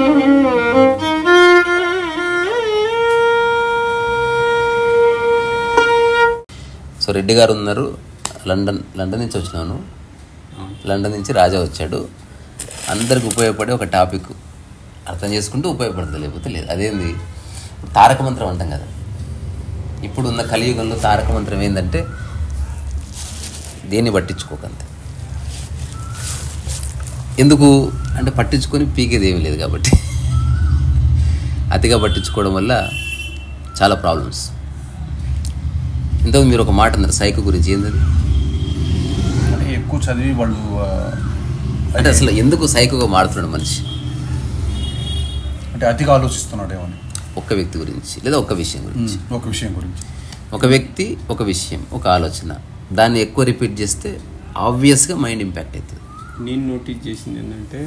So Reddy గారు ఉన్నారు, London నుంచి వచ్చినాను. లండన్ నుంచి రాజా వచ్చాడు. అందరికి ఉపయోగపడే ఒక టాపిక్ అర్థం చేసుకుంటూ ఉపయోగపడుతుంది, లేకపోతే లేదు. అదేంది, తారక మంత్రం అంటాం కదా. ఇప్పుడున్న కలియుగంలో తారక మంత్రం ఏంటంటే దేన్ని పట్టించుకోకంతే. ఎందుకు అంటే పట్టించుకొని పీకేది ఏమీ లేదు కాబట్టి. అతిగా పట్టించుకోవడం వల్ల చాలా ప్రాబ్లమ్స్. ఇంతకు మీరు ఒక మాట అన్నారు సైకో గురించి, ఏంటది? ఎక్కువ చదివి వాళ్ళు అంటే అసలు ఎందుకు సైకోగా మారుతున్నాడు మనిషి? అంటే అతిగా ఆలోచిస్తున్నాడు ఏమని, ఒక్క వ్యక్తి గురించి లేదా ఒక విషయం గురించి. ఒక వ్యక్తి, ఒక విషయం, ఒక ఆలోచన, దాన్ని ఎక్కువ రిపీట్ చేస్తే ఆబ్వియస్గా మైండ్ ఇంపాక్ట్ అవుతుంది. నేను నోటీస్ చేసింది ఏంటంటే,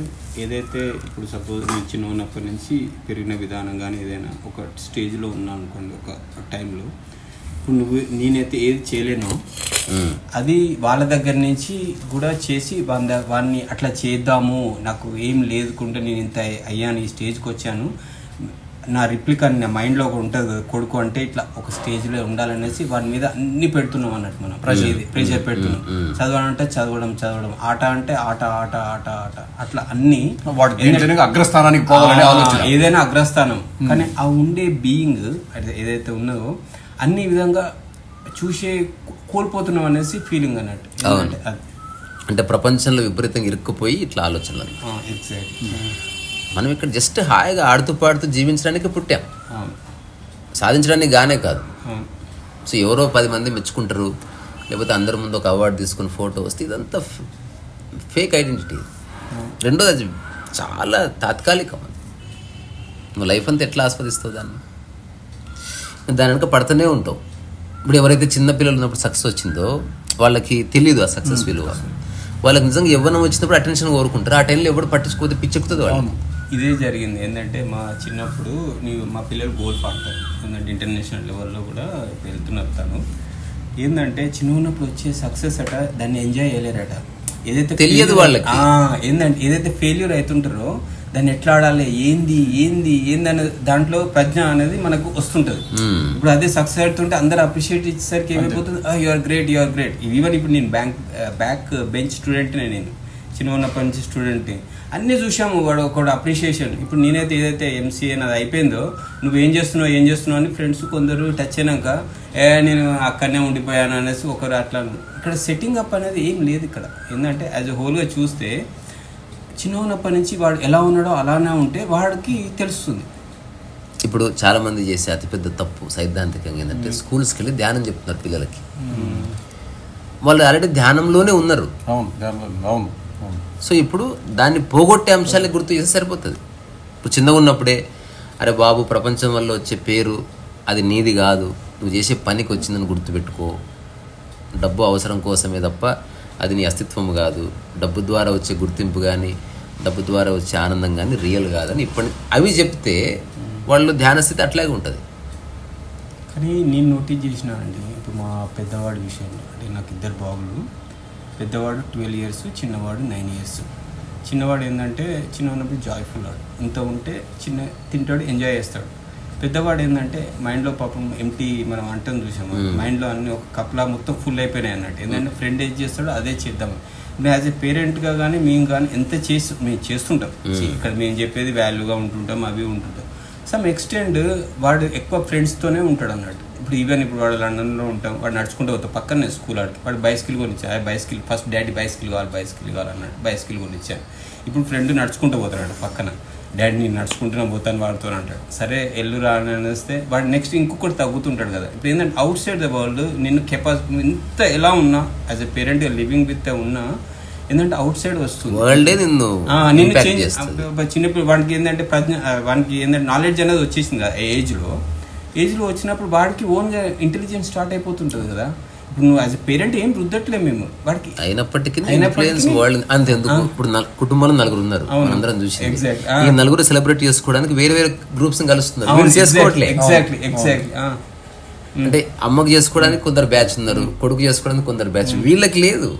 ఏదైతే ఇప్పుడు సపోజ్ నేను చిన్న ఉన్నప్పటి నుంచి పెరిగిన విధానం కానీ ఏదైనా ఒక స్టేజ్లో ఉన్నా అనుకోండి, ఒక టైంలో ఇప్పుడు నేనైతే ఏది చేయలేనో అది వాళ్ళ దగ్గర నుంచి కూడా చేసి వాడిని అట్లా చేద్దాము, నాకు ఏం లేదుకుంటే నేను ఇంత అయ్యాను, ఈ స్టేజ్కి వచ్చాను, నా రిప్లికా నా మైండ్లో ఒక ఉంటుంది కదా, కొడుకు అంటే ఇట్లా ఒక స్టేజ్లో ఉండాలనేసి వాడి మీద అన్ని పెడుతున్నాం అన్నట్టు. మనం ప్రెషర్ పెడుతున్నాం. చదవాలంటే చదవడం, ఆట అంటే ఆట, అట్లా అన్ని అగ్రస్థానానికి పోవాలని ఆలోచన, ఏదైనా అగ్రస్థానం. కానీ ఆ ఉండే బీయింగ్ ఏదైతే ఉన్నదో అన్ని విధంగా చూసే కోల్పోతున్నాం అనేసి ఫీలింగ్ అన్నట్టు. అంటే ప్రపంచంలో విపరీతంగా ఇరుక్కుపోయి ఇట్లా ఆలోచనలు. మనం ఇక్కడ జస్ట్ హాయిగా ఆడుతూ పాడుతూ జీవించడానికి పుట్టాం, సాధించడానికి గానే కాదు. సో ఎవరో 10 మంది మెచ్చుకుంటారు, లేకపోతే అందరి ముందు ఒక అవార్డు తీసుకుని ఫోటో వస్తే ఇదంతా ఫేక్ ఐడెంటిటీ. రెండోది అది చాలా తాత్కాలికం. నువ్వు లైఫ్ అంతా ఎట్లా ఆస్వాదిస్తావు దాన్ని? దాని వెనక పడుతూనే ఉంటావు. ఇప్పుడు ఎవరైతే చిన్నపిల్లలు ఉన్నప్పుడు సక్సెస్ వచ్చిందో వాళ్ళకి తెలియదు ఆ సక్సెస్ విలువ. వాళ్ళకి నిజంగా యవ్వనం వచ్చినప్పుడు అటెన్షన్ కోరుకుంటారు. ఆ టైంలో ఎవరు పట్టించుకోతే పిచ్చెక్కుతుంది వాళ్ళు. ఇదే జరిగింది. ఏంటంటే మా చిన్నప్పుడు మా పిల్లలు గోల్ఫ్ ఆడతారు, ఏంటంటే ఇంటర్నేషనల్ లెవెల్లో కూడా వెళ్తున్నారు. తను ఏంటంటే చిన్న ఉన్నప్పుడు వచ్చే సక్సెస్ అట దాన్ని ఎంజాయ్ చేయలేరట. ఏదైతే తెలియదు వాళ్ళకి, ఏంటంటే ఏదైతే ఫెయిల్యూర్ అవుతుంటారో దాన్ని ఎట్లా ఆడాలి, ఏంది అనే దాంట్లో ప్రజ్ఞ అనేది మనకు వస్తుంటది. ఇప్పుడు అదే సక్సెస్ అవుతుంటే అందరు అప్రిషియేట్ ఇచ్చేసరికి ఏమైపోతుంది, యూఆర్ గ్రేట్. ఈవెన్ ఇప్పుడు నేను బ్యాక్ బెంచ్ స్టూడెంట్, నేను చిన్న ఉన్నప్పటి నుంచి స్టూడెంట్, అన్నీ చూసాము వాడు ఒక అప్రిషియేషన్. ఇప్పుడు నేనైతే ఏదైతే ఎంసీఏ అది అయిపోయిందో, నువ్వేం చేస్తున్నావు అని ఫ్రెండ్స్ కొందరు టచ్ అయినాక నేను అక్కడనే ఉండిపోయాను అనేసి ఒకరు అట్లా. ఇక్కడ సెట్టింగ్ అప్ అనేది ఏం లేదు ఇక్కడ. ఏంటంటే యాజ్ ఎ హోల్గా చూస్తే చిన్న ఉన్నప్పటి నుంచి వాడు ఎలా ఉన్నాడో అలానే ఉంటే వాడికి తెలుస్తుంది. ఇప్పుడు చాలా మంది చేసే అతిపెద్ద తప్పు సైద్ధాంతికంగా ఏంటంటే స్కూల్స్కి వెళ్ళి ధ్యానం చెప్తున్నారు పిల్లలకి. వాళ్ళు ఆల్రెడీ ధ్యానంలోనే ఉన్నారు. సో ఇప్పుడు దాన్ని పోగొట్టే అంశాలే గుర్తు చేస్తే సరిపోతుంది. ఇప్పుడు చిన్నగా ఉన్నప్పుడే అరే బాబు ప్రపంచం వల్ల వచ్చే పేరు అది నీది కాదు, నువ్వు చేసే పనికి వచ్చిందని గుర్తుపెట్టుకో. డబ్బు అవసరం కోసమే తప్ప అది నీ అస్తిత్వం కాదు. డబ్బు ద్వారా వచ్చే గుర్తింపు కానీ డబ్బు ద్వారా వచ్చే ఆనందం కానీ రియల్ కాదని ఇప్పటి అవి చెప్తే వాళ్ళు ధ్యాన స్థితి అట్లాగే ఉంటుంది. కానీ నేను నోటీస్ చేసిన అండి, ఇప్పుడు మా పెద్దవాడి విషయంలో, అంటే నాకు 2 బాబులు. పెద్దవాడు 12 years, చిన్నవాడు 9 years. చిన్నవాడు ఏంటంటే చిన్న ఉన్నప్పుడు జాయ్ఫుల్ వాడు, ఇంత ఉంటే తింటాడు, ఎంజాయ్ చేస్తాడు. పెద్దవాడు ఏంటంటే మైండ్లో పాపం ఎంటీ, మనం అంటాం చూసాము, మైండ్లో అన్ని ఒక కప్లా మొత్తం ఫుల్ అయిపోయినాయి అన్నట్టు. ఏంటంటే ఫ్రెండ్ ఏది చేస్తాడో అదే చేద్దాం. మేము యాజ్ ఎ పేరెంట్గా కానీ మేము కానీ ఎంత మేము చేస్తుంటాం. ఇక్కడ మేము చెప్పేది వాల్యూగా ఉంటుంటాం, అవి ఉంటుంటాం. సమ్ ఎక్స్టెండ్ వాడు ఎక్కువ ఫ్రెండ్స్తోనే ఉంటాడు అన్నట్టు. ఇప్పుడు ఈవెన్ ఇప్పుడు వాడు లండన్లో ఉంటాం, వాడు నడుచుకుంటూ పోతాం, పక్కనే స్కూల్ ఆడికి వాడు బైసికల్ కొనిచ్చా. బైసికల్ ఫస్ట్ డాడీ బైసికల్ కావాలి అన్నాడు, బైసికల్ కొనిచ్చాను. ఇప్పుడు ఫ్రెండ్ నడుచుకుంటూ పోతాడు పక్కన, డాడీ నేను నడుచుకుంటున్నా పోతాను వాడుతూ అంటాడు. సరే ఎల్లురా అని అనేస్తే వాడు నెక్స్ట్ ఇంకొకటి తగ్గుతుంటాడు కదా. ఇప్పుడు ఏంటంటే అవుట్ సైడ్ ద వరల్డ్ నిన్ను కెపాసిటీ ఇంత ఎలా ఉన్నా as a parent living with ఉన్నా ఏంటంటే అవుట్ సైడ్ వస్తుంది, నిన్ను చేంజ్. చిన్నప్పుడు వాడికి ఏంటంటే వానికి ఏంటంటే నాలెడ్జ్ అనేది వచ్చేసింది కదా ఏజ్లో వచ్చినప్పుడు వాడికి ఓన్గా ఇంటెలిజెన్స్ స్టార్ట్ అయిపోతుంటుంది కదా. ఇప్పుడు నువ్వు యాజ్ ఎ పేరెంట్ ఏం రుద్దట్లేదు మేము వాడికి. అయినప్పటికీ అంతెందుకు, ఇప్పుడు కుటుంబంలో 4 ఉన్నారు, అందరం చూసి ఈ 4 సెలబ్రేట్ చేసుకోవడానికి వేరే గ్రూప్స్ కలుస్తున్నారు. అంటే అమ్మకు చేసుకోవడానికి కొందరు బ్యాచ్ ఉన్నారు, కొడుకు చేసుకోవడానికి కొందరు బ్యాచ్, వీళ్ళకి లేదు.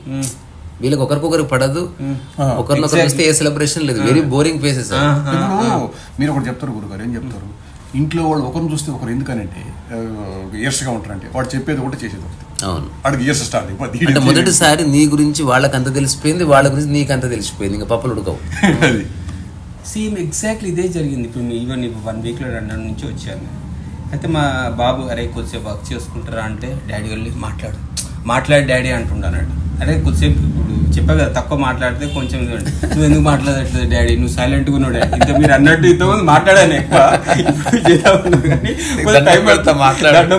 వీళ్ళకి ఒకరికొకరికి పడదు, ఒకరినొకరు చూస్తే ఏ సెలబ్రేషన్ లేదు, వెరీ బోరింగ్ ఫేసెస్. ఇప్పుడు మీరు ఒకటి చెప్తారు గురుగారు, ఏం చెప్తారు, ఇంట్లో వాళ్ళు ఒకరిని చూస్తే ఒకరు ఎందుకనంటే ఈర్షగా ఉంటారంటే వాడు చెప్పేది ఒకటి చేసేది ఒకటి. అవును, వాడికి ఈర్ష స్టార్ట్ అయిపోతుంది. అంటే మొదటిసారి నీ గురించి వాళ్ళకి అంత తెలిసిపోయింది, వాళ్ళ గురించి నీకు అంత తెలిసిపోయింది, ఇంకా పప్పులు ఉడకవు. సేమ్ ఎగ్జాక్ట్లీ ఇదే జరిగింది. ఇప్పుడు ఈవెన్ 1 వీక్లో లండన్ నుంచి వచ్చాను. అయితే మా బాబు అరే కొద్దిసేపు వర్క్ చేసుకుంటారా అంటే డాడీ వెళ్ళి మాట్లాడి డాడీ అంటుండన్నాడు. అరే కొద్దిసేపు ఇప్పుడు చెప్పా కదా తక్కువ మాట్లాడితే కొంచెం నువ్వు ఎందుకు మాట్లాడట్లేదు డాడీ, నువ్వు సైలెంట్గా ఉన్నావు డాడీ, ఇంత మీరు అన్నట్టు ఇంతకుముందు మాట్లాడాను ఎక్కువ,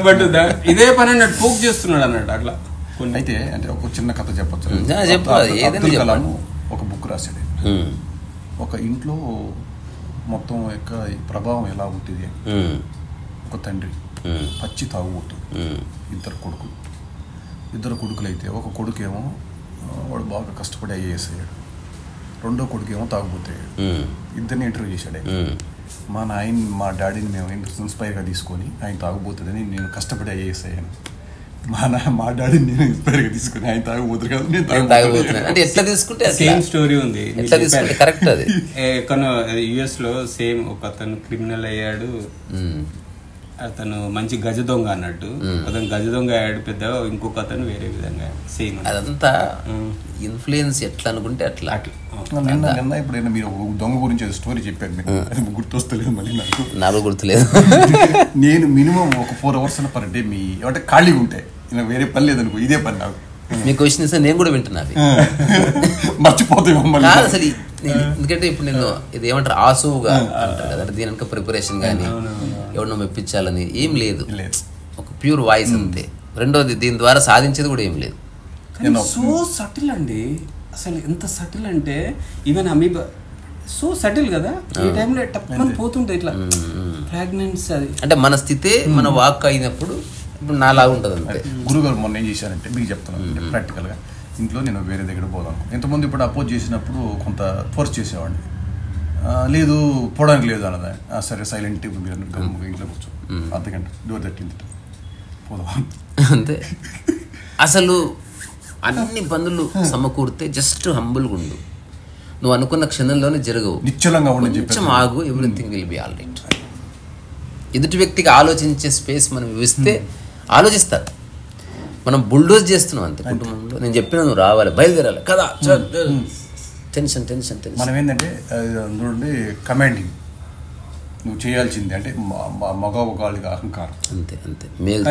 పట్టుదా ఇదే పని అన్నట్టు పోక్ చేస్తున్నాడు అన్నట్టు. అట్లా కొన్ని అయితే అంటే ఒక చిన్న కథ చెప్పచ్చు. అబ్దుల్ కలాం ఒక బుక్ రాశాడు. ఒక ఇంట్లో మొత్తం యొక్క ప్రభావం ఎలా ఉంటుంది. ఒక తండ్రి పచ్చి తాగుబోతు, ఇద్దరు కొడుకులు అయితే ఒక కొడుకేమో వాడు బాగా కష్టపడి ఐఏఎస్ అయ్యాడు, రెండో కొడుకేమో తాగుబోతాడు. ఇద్దరిని ఇంటర్వ్యూ చేశాడు. మా డాడీని మేము ఇన్స్పైర్గా తీసుకొని ఆయన తాగుబోతుందని నేను కష్టపడి ఐఏఎస్ అయ్యాను, మా డాడీని నేను ఇన్స్పైర్గా తీసుకుని ఆయన తాగుబోతురు కదా నేను తాగుబోతున్నాను అంటే ఎట్లా తీసుకుంటే సేమ్ స్టోరీ ఉంది. ఎట్లా తీసుకుంటే కరెక్ట్. అది ఎక్కడో US లో సేమ్ ఒక అతను క్రిమినల్ అయ్యాడు, అతను మంచి గజ దొంగ అన్నట్టు, అతను గజ దొంగ అయ్యాడు పెద్ద, ఇంకొక అతను వేరే విధంగా సేమ్. అదంతా ఇన్ఫ్లుయెన్స్ ఎట్లా అనుకుంటే అట్లా. నిన్న ఎప్పుడైనా మీరు దొంగ గురించి స్టోరీ చెప్పారు, మీకు గుర్తొస్తలేదు మళ్ళీ నాకు గుర్తులేదు. నేను మినిమం ఒక 4 hours పర్ డే మీ అంటే ఖాళీగా ఉంటాయి, వేరే పని లేదనుకో, ఇదే పని నాకు. మీ క్వశ్చన్ ఇస్తే నేను కూడా వింటున్నా, మర్చిపోతాయి అసలు. ఎందుకంటే ఇప్పుడు నేను ఇది ఏమంటారు ఆసువుగా అంటారు కదా, దీని వెనక ప్రిపరేషన్ కానీ ఎవరినో మెప్పించాలని ఏం లేదు, ఒక ప్యూర్ వాయిస్ అంతే. రెండోది దీని ద్వారా సాధించేది కూడా ఏం లేదు. సో సటిల్ అండి, అసలు ఎంత సటిల్ అంటే ఈవెన్ అమీబా సో సటిల్ కదా, ఈ టైంలో టప్మని పోతుంటాయి ఇట్లా ఫ్రాగ్నెన్స్. అది అంటే మన స్థితే మన వాక్ అయినప్పుడు ఇప్పుడు నాలాగా ఉంటుంది అంతే. గురుగారు మొన్న ఏం చేశారంటే మీకు చెప్తున్నాను ప్రాక్టికల్గా, ఇంట్లో నేను వేరే దగ్గర పోదాం, ఇంతకుముందు ఇప్పుడు అపోజ్ చేసినప్పుడు కొంత ఫోర్స్ చేసేవాడిని, లేదు పోవడానికి లేదు అన్నదా, సరే సైలెంట్ మీరు ఇంట్లో కూర్చో, అర్ధగంట డోర్ తట్టింది పోదాం అంతే. అసలు అన్ని పనులు సమకూరితే జస్ట్ హంబుల్గా ఉండు, నువ్వు అనుకున్న క్షణంలోనే జరగవు, నిశ్చలంగా కొంచెం ఆగు, everything will be all right. ఎదుటి వ్యక్తికి ఆలోచించే స్పేస్ మనం ఇస్తే ఆలోచిస్తారు. మనం బుల్డోజ్ చేస్తున్నాం అంతే కుటుంబంలో. నేను చెప్పిన నువ్వు రావాలి, బయలుదేరాలి కదా, టెన్షన్ టెన్షన్ టెన్షన్. మనం ఏంటంటే అందులో కమాండింగ్ నువ్వు చేయాల్సింది అంటే మగవాళ్ళకి అహంకారం అంతే అంతే. మేల్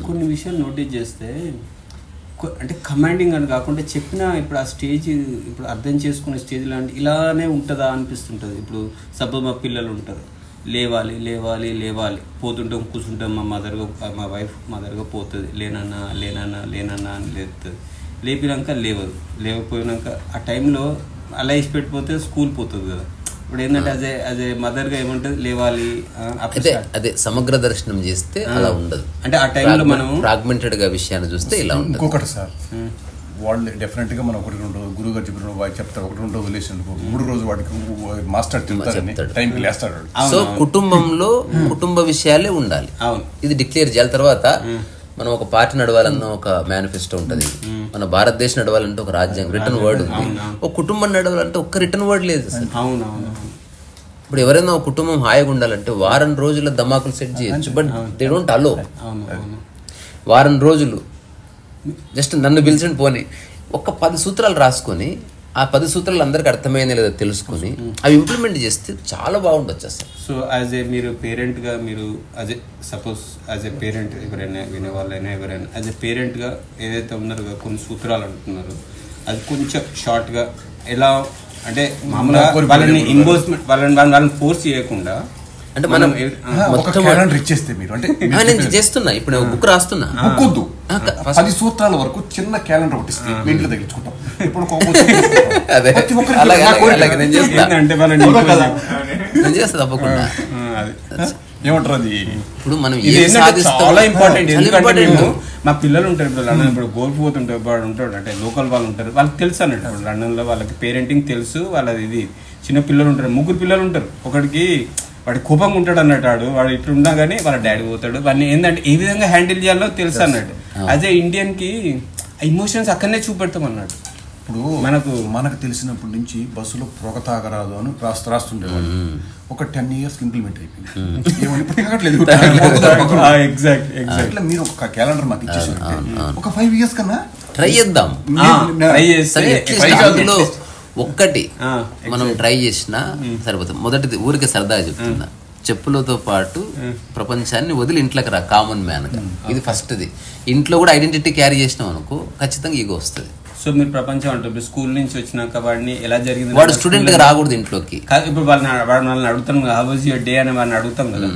కొన్ని విషయాలు నోటీస్ చేస్తే అంటే కమాండింగ్ అని కాకుండా చెప్పిన ఇప్పుడు ఆ స్టేజ్ ఇప్పుడు అర్థం చేసుకునే స్టేజ్ లాంటి ఇలానే ఉంటుందా అనిపిస్తుంటుంది. ఇప్పుడు సపోజ్ మా పిల్లలు ఉంటారు, లేవాలి లేవాలి లేవాలి, పోతుంటాం కూర్చుంటాం, మా వైఫ్ మదర్గా పోతుంది, లేనన్నా లేనన్నా లేనన్నా అని లేపుతుంది, లేపినాక లేవదు, లేకపోయినాక ఆ టైంలో అలా ఇచ్చి పెట్టిపోతే స్కూల్ పోతుంది కదా. ఇప్పుడు ఏంటంటే అదే మదర్గా ఏమంటుంది, లేవాలి. అదే సమగ్ర దర్శనం చేస్తే అలా ఉండదు. అంటే ఆ టైంలో మనం ఫ్రాగ్మెంటెడ్ గా విషయాన్ని చూస్తే ఇలా ఉంటుంది. ఇంకొకటి సార్, వాళ్ళు డెఫినెట్గా మనం 1-2 రోజు గురువు గారు చెప్పిన వాడికి చెప్తారు, 1-2 రోజు వదిలేసేందుకు 3 రోజు వాడికి మాస్టర్ తింటారని టైంకి లేస్తాడు. సో కుటుంబంలో కుటుంబ విషయాలే ఉండాలి, ఇది డిక్లేర్ చేయాలి. తర్వాత మనం ఒక పార్టీ నడవాలన్న ఒక మేనిఫెస్టో ఉంటుంది, మన భారతదేశం నడవాలంటే ఒక రాజ్యాంగం రిటర్న్ వర్డ్ ఉంది, ఒక కుటుంబం నడవాలంటే ఒక్క రిటర్న్ వర్డ్ లేదు. ఇప్పుడు ఎవరైనా ఒక కుటుంబం హాయిగా ఉండాలంటే వారం రోజుల ధమాకులు సెట్ చేయొచ్చు, బట్ దే డోంట్ అలో. వారం రోజులు జస్ట్ నన్ను పిలిచిన పోనీ ఒక 10 సూత్రాలు రాసుకొని ఆ 10 సూత్రాలు అందరికి అర్థమైంది లేదా తెలుసుకొని అవి ఇంప్లిమెంట్ చేస్తే చాలా బాగుండొచ్చు అసలు. సో యాజ్ ఏ మీరు పేరెంట్గా మీరు సపోజ్ యాజ్ ఏ పేరెంట్ ఎవరైనా వినేవాళ్ళైనా ఎవరైనా యాజ్ ఏ పేరెంట్గా ఏదైతే ఉన్నారో కొన్ని సూత్రాలు అంటున్నారు, అది కొంచెం షార్ట్గా ఎలా అంటే మామూలుగా వాళ్ళని ఇన్వెస్ట్మెంట్ వాళ్ళని ఫోర్స్ చేయకుండా అంటే మనం ఇచ్చేస్తే మీరు అంటే నేను చేస్తున్నా ఇప్పుడు బుక్ రాస్తున్నా, బుక్ వద్దు 10 సూత్రాల వరకు చిన్న క్యాలెండర్ ఒకటి ఇస్తే మీ ఇంట్లో తగ్గించుకుంటాం. ఇప్పుడు తప్పకుండా ఏమంటారు అది. ఇప్పుడు మనం చాలా ఇంపార్టెంట్, ఎందుకంటే మా పిల్లలు ఉంటారు ఇప్పుడు లండన్, ఇప్పుడు గోల్ఫ్ పోతుంటారు, వాడు ఉంటాడు అంటే లోకల్ వాళ్ళు ఉంటారు, వాళ్ళకి తెలుసు అన్నట్టు. ఇప్పుడు లండన్లో వాళ్ళకి పేరెంటింగ్ తెలుసు, వాళ్ళది ఇది చిన్న పిల్లలు ఉంటారు, 3 పిల్లలు ఉంటారు, ఒకటికి వాడి కోపంగా ఉంటాడు అన్నట్టు, వాడు ఇట్లా ఉన్నా కానీ వాళ్ళ డాడీ పోతాడు, వాడిని ఏంటంటే ఏ విధంగా హ్యాండిల్ చేయాలో తెలుసు అన్నట్టు. యాజ్ ఏ ఇండియన్కి ఎమోషన్స్ అక్కడనే చూపెడతాం అన్నట్టు. ఇప్పుడు మనకు తెలిసినప్పటి నుంచి బస్సులో పొగ తాగరాదు అని రాస్తుండేవాళ్ళు. ఒక 10 years ఇంప్లిమెంట్ అయిపోయింది. ఇట్లా మీరు ఒక క్యాలెండర్ మాకు ఇచ్చేసారు, ఒక 5 years కన్నా ట్రై చేద్దాం. ఒక్కటి మనం ట్రై చేసినా సరిపోతుంది. మొదటిది ఊరికే సరదాగా చెప్తున్నా, చెప్పులతో పాటు ప్రపంచాన్ని వదిలి ఇంట్లోకి రా, కామన్ మ్యాన్ గా. ఇది ఫస్ట్ది. ఇంట్లో కూడా ఐడెంటిటీ క్యారీ చేసినాం అనుకో ఖచ్చితంగా ఈగో వస్తుంది. సో మీరు ప్రపంచం అంటే స్కూల్ నుంచి వచ్చినాక వాడిని ఎలా జరిగింది, వాడు స్టూడెంట్ గా రాకూడదు ఇంట్లోకి. ఇప్పుడు వాళ్ళని అడుగుతాం కదా, హౌ వాజ్ యువర్ డే అని వాళ్ళని అడుగుతాం కదా,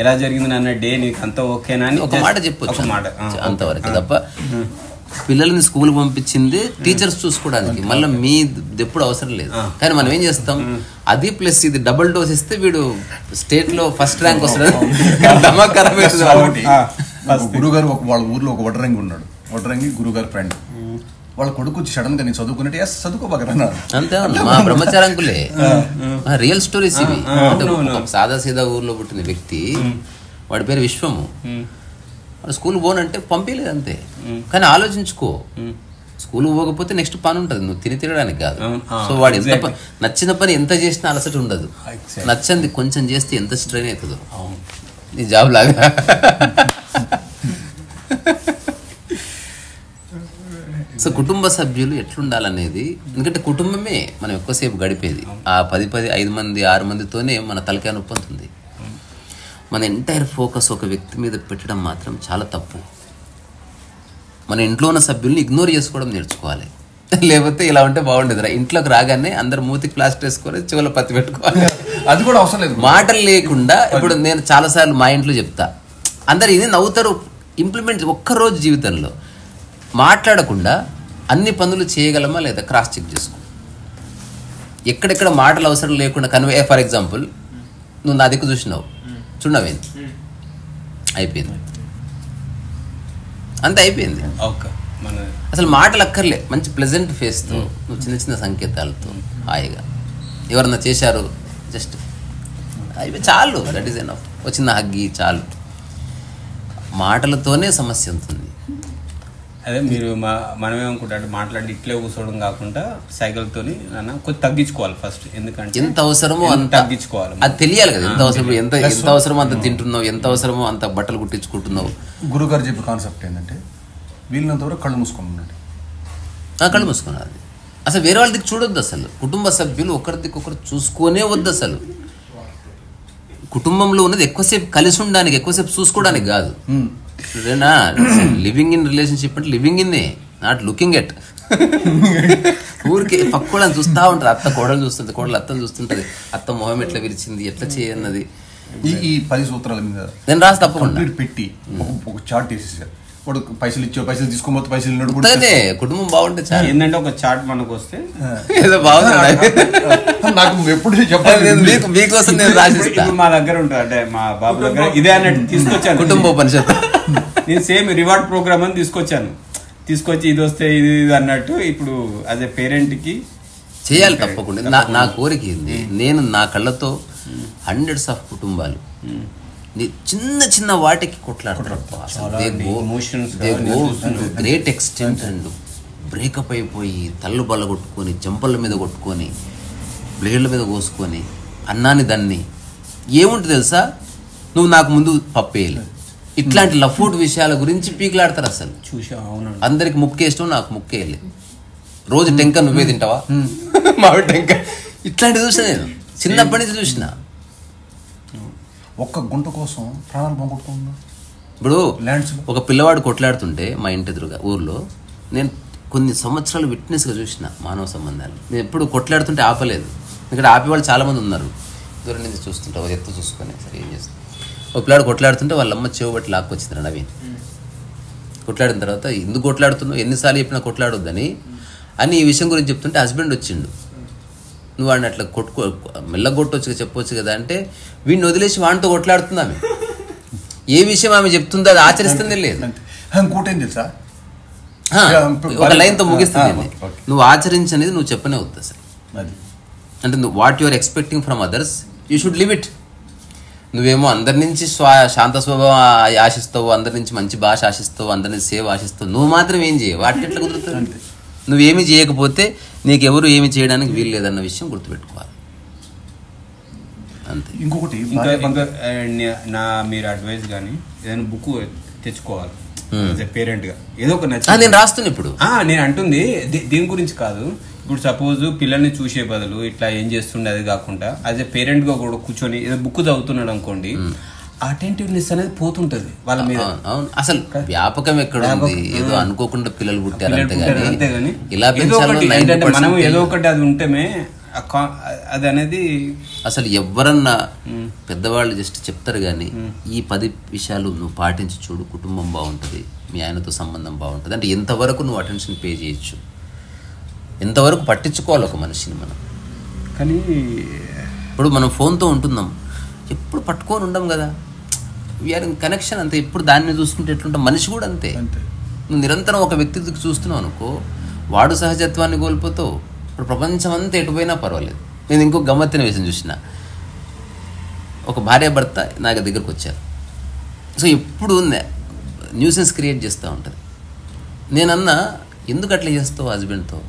ఎలా జరిగింది అన్న డే, నీకు అంత ఓకేనా అని ఒక మాట చెప్పొచ్చు, అంతవరకు తప్ప. పిల్లల్ని స్కూల్ పంపించింది టీచర్స్ చూసుకోవడానికి, మళ్ళీ మీ ఎప్పుడు అవసరం లేదు. కానీ మనం ఏం చేస్తాం, అది ప్లస్ ఇది డబుల్ డోస్ ఇస్తే వీడు స్టేట్ లో ఫస్ట్ ర్యాంక్ వస్తాడు. గురుగారు వాళ్ళ ఊర్లో ఒక వడ్రంగి ఉన్నాడు, వడ్రంగి గురుగారు ఫ్రెండ్. వాళ్ళ కొడుకు సడన్ గా నేను చదువుకున్నట్టు చదువుకోబాగా అంతే. మా బ్రహ్మచారంకులే రియల్ స్టోరీస్ ఇవి. సాదా సీదా ఊర్లో పుట్టిన వ్యక్తి, వాడి పేరు విశ్వము. వాడు స్కూల్ పోనంటే పంపించలేదు అంతే. కానీ ఆలోచించుకో, స్కూల్ పోకపోతే నెక్స్ట్ పని ఉంటుంది, నువ్వు తినడానికి కాదు. సో వాడు ఎంత నచ్చిన పని ఎంత చేసినా అలసట ఉండదు, నచ్చంది కొంచెం చేస్తే ఎంత స్ట్రెయిన్ అవుతుందో నీ జాబ్ లాగా. సో కుటుంబ సభ్యులు ఎట్లుండాలనేది, ఎందుకంటే కుటుంబమే మనం ఎక్కువసేపు గడిపేది. ఆ 5 మంది 6 మందితోనే మన తలకాయ నొప్పి ఉంటుంది. మన ఎంటైర్ ఫోకస్ ఒక వ్యక్తి మీద పెట్టడం మాత్రం చాలా తప్పు. మన ఇంట్లో ఉన్న సభ్యుల్ని ఇగ్నోర్ చేసుకోవడం నేర్చుకోవాలి. లేకపోతే ఇలా ఉంటే బాగుండేది రా, ఇంట్లోకి రాగానే అందరు మూతికి ప్లాస్టర్ వేసుకొని చెవులో పత్తి పెట్టుకోవాలి, అది కూడా అవసరం లేదు. మాటలు లేకుండా. ఇప్పుడు నేను చాలాసార్లు మా ఇంట్లో చెప్తా, అందరు ఇది నవ్వుతారు. ఇంప్లిమెంట్ ఒక్కరోజు జీవితంలో మాట్లాడకుండా అన్ని పనులు చేయగలమా లేదా క్రాస్ చెక్ చేసుకో. ఎక్కడెక్కడ మాటలు అవసరం లేకుండా కన్వే. ఫర్ ఎగ్జాంపుల్, నువ్వు నా దిక్కు చూసినావు, చూడవేంది, అయిపోయింది, అంతే అయిపోయింది. అసలు మాటలు అక్కర్లే, మంచి ప్లెజెంట్ ఫేస్తో నువ్వు చిన్న చిన్న సంకేతాలతో హాయిగా ఎవరన్నా చేశారు జస్ట్ అయిపోయి చాలు, దట్ ఈస్ ఎనఫ్. వచ్చిన హగ్గి చాలు. మాటలతోనే సమస్య ఉంటుంది. అదే మీరు మనమేమనుకుంటా అంటే మాట్లాడి ఇట్లే కూర్చోవడం కాకుండా సైకిల్తోని కొంచెం తగ్గించుకోవాలి ఫస్ట్. ఎందుకంటే ఎంత అవసరమో అంత తగ్గించుకోవాలి, అది తెలియాలి కదా. ఎంత అవసరమో ఎంత అవసరమో అంత తింటున్నావు, ఎంత అవసరమో అంత బట్టలు కుట్టించుకుంటున్నావు. గురుగారు చెప్పే కాన్సెప్ట్ ఏంటంటే వీళ్ళంత వరకు కళ్ళు మూసుకున్నాడు, కళ్ళు మూసుకున్నది. అసలు వేరే వాళ్ళ దిక్కు చూడొద్దు. అసలు కుటుంబ సభ్యులు ఒకరి దిక్కు ఒకరు చూసుకొనే వద్దు. అసలు కుటుంబంలో ఉన్నది ఎక్కువసేపు కలిసి ఉండడానికి, ఎక్కువసేపు చూసుకోవడానికి కాదు. లివింగ్ ఇన్ రిలేషన్షిప్ అంటే living in, not looking at. ఊరికి పక్కడని చూస్తూ ఉంటుంది. అత్త కోడలు చూస్తుంది, కోడలు అత్తను చూస్తుంటది. అత్త మొహం ఎట్లా విరిచింది, ఎట్లా చేయన్నది. ఈ 10 సూత్రాల మీద నేను రాసి తప్పకుండా పెట్టి ఒక చార్ట్ వేసేసారు. వాడు పైసలు ఇచ్చో, పైసలు తీసుకోకపోతే పైసలు నడుపుతుందే. కుటుంబం బాగుంటే చాలు. ఏంటంటే ఒక చార్ట్ మనకు వస్తే ఏదో బాగుంది. నాకు ఎప్పుడు చెప్పాలి, మీకోసం నేను రాసిస్తాను. మా దగ్గర ఉంటుంది, అంటే మా బాబు దగ్గర ఇదే అన్నట్టు తీసుకొచ్చాను. కుటుంబోపనిషత్తు నేను సేమ్ రివార్డ్ ప్రోగ్రామ్ అని తీసుకొచ్చి ఇది వస్తే ఇది అన్నట్టు ఇప్పుడు యాజ్ ఎ పేరెంట్ కి చేయాలి తప్పకుండా. నా కోరిక ఏంది, నేను నా కళ్ళతో హండ్రెడ్స్ ఆఫ్ కుటుంబాలు చిన్న చిన్న వాటికి కొట్లాడుతున్నారు. గ్రేట్ ఎక్స్టెంట్ అండ్ బ్రేకప్ అయిపోయి తల్లు బల్ల కొట్టుకొని, చెంపల మీద కొట్టుకొని, బ్లేడ్ల మీద కోసుకొని, అన్నాన్ని దాన్ని ఏముంటుంది తెలుసా, నువ్వు నాకు ముందు పప్పేయాలి, ఇట్లాంటి లఫూట్ విషయాల గురించి పీకులాడతారు. అసలు చూసా, అందరికి ముక్కే ఇష్టం, నాకు ముక్కేయాలి. రోజు టెంక నువ్వే తింటావా, మామిడి టెంక, ఇట్లాంటివి చూసా నేను చిన్నప్పటి నుంచి చూసిన. ఒక్క గుంట కోసం ప్రాణాలు పోగొట్టుకుంటున్నా. ఇప్పుడు ఒక పిల్లవాడు కొట్లాడుతుంటే మా ఇంటి ఎదురుగా ఊర్లో నేను కొన్ని సంవత్సరాలు విట్నెస్గా చూసిన మానవ సంబంధాలు. నేను ఎప్పుడు కొట్లాడుతుంటే ఆపలేదు, ఇక్కడ ఆపేవాళ్ళు చాలామంది ఉన్నారు. దూరం నుంచి చూస్తుంటా, ఎత్తు చూసుకొని సరే ఏం చేస్తాను. ఒక పిల్లాడు కొట్లాడుతుంటే వాళ్ళ అమ్మ చెవు బట్టి లాక్కొచ్చింది నవీన్. కొట్లాడిన తర్వాత ఎందుకు కొట్లాడుతున్నావు, ఎన్నిసార్లు చెప్పినా కొట్లాడొద్దని అని ఈ విషయం గురించి చెప్తుంటే హస్బెండ్ వచ్చిండు. నువ్వు వాడిని అట్లా మెల్లగొట్టవచ్చు, చెప్పవచ్చు కదా అంటే వీడిని వదిలేసి వాడితో కొట్లాడుతుంది ఆమె. ఏ విషయం ఆమె చెప్తుందో అది ఆచరిస్తుంది లేదు. ఇంకోటి ఏం తెలుసా, ఒక లైన్తో ముగిస్తుంది. నువ్వు ఆచరించనేది నువ్వు చెప్పనే వద్దు అసలు. అంటే నువ్వు what your expecting from others you should live it. నువ్వేమో అందరి నుంచి శాంత స్వభావం ఆశిస్తావు, అందరి నుంచి మంచి భాష ఆశిస్తావు, అందరి నుంచి సేవ ఆశిస్తావు, నువ్వు మాత్రం ఏం చేయవు. వాటి ఎట్లా కుదురుతుంది? నువ్వేమీ చేయకపోతే నీకెవరు ఏమి చేయడానికి వీలు లేదన్న విషయం గుర్తుపెట్టుకోవాలి అంతే. ఇంకొకటి ఇంకా నా మీరు అడ్వైస్ కానీ ఏదైనా బుక్ తెచ్చుకోవాలి పేరెంట్ గా, ఏదో ఒక నేను రాస్తున్నా ఇప్పుడు. నేను అంటుంది దీని గురించి కాదు. ఇప్పుడు సపోజ్ పిల్లల్ని చూసే బదులు ఇట్లా ఏం చేస్తుండే అది కాకుండా యాజ్ ఎ పేరెంట్ గా కూడా కూర్చొని ఏదో బుక్ చదువుతున్నాడు అనుకోండి, అటెంటివ్నెస్ అనేది పోతుంటది వాళ్ళ మీద. అసలు వ్యాపకం ఎక్కడ ఉంది? ఏదో అనుకోకుండా పిల్లలు పుట్టారు అంతేగాని ఇలా మనం ఏదో ఒకటి అది ఉంటేనే అది అనేది. అసలు ఎవరన్నా పెద్దవాళ్ళు జస్ట్ చెప్తారు కానీ ఈ 10 విషయాలు నువ్వు పాటించి చూడు, కుటుంబం బాగుంటుంది, మీ ఆయనతో సంబంధం బాగుంటుంది అంటే ఎంతవరకు నువ్వు అటెన్షన్ పే చేయొచ్చు, ఎంతవరకు పట్టించుకోవాలి ఒక మనిషిని మనం. కానీ ఇప్పుడు మనం ఫోన్తో ఉంటున్నాం, ఎప్పుడు పట్టుకొని ఉండం కదా, వీఆర్ ఇన్ కనెక్షన్ అంతే. ఇప్పుడు దాన్ని చూసుకుంటే ఎట్లుంటాం, మనిషి కూడా అంతే. నువ్వు నిరంతరం ఒక వ్యక్తికి చూస్తున్నావు అనుకో, వాడు సహజత్వాన్ని కోల్పోతావు. ఇప్పుడు ప్రపంచం అంతా ఎటుపోయినా పర్వాలేదు. నేను ఇంకో గమ్మత్తిన విషయం చూసిన, ఒక భార్య భర్త నా దగ్గరకు వచ్చారు. సో ఎప్పుడు న్యూసెన్స్ క్రియేట్ చేస్తూ ఉంటుంది. నేనన్నా ఎందుకు అట్లా చేస్తావు హస్బెండ్తో?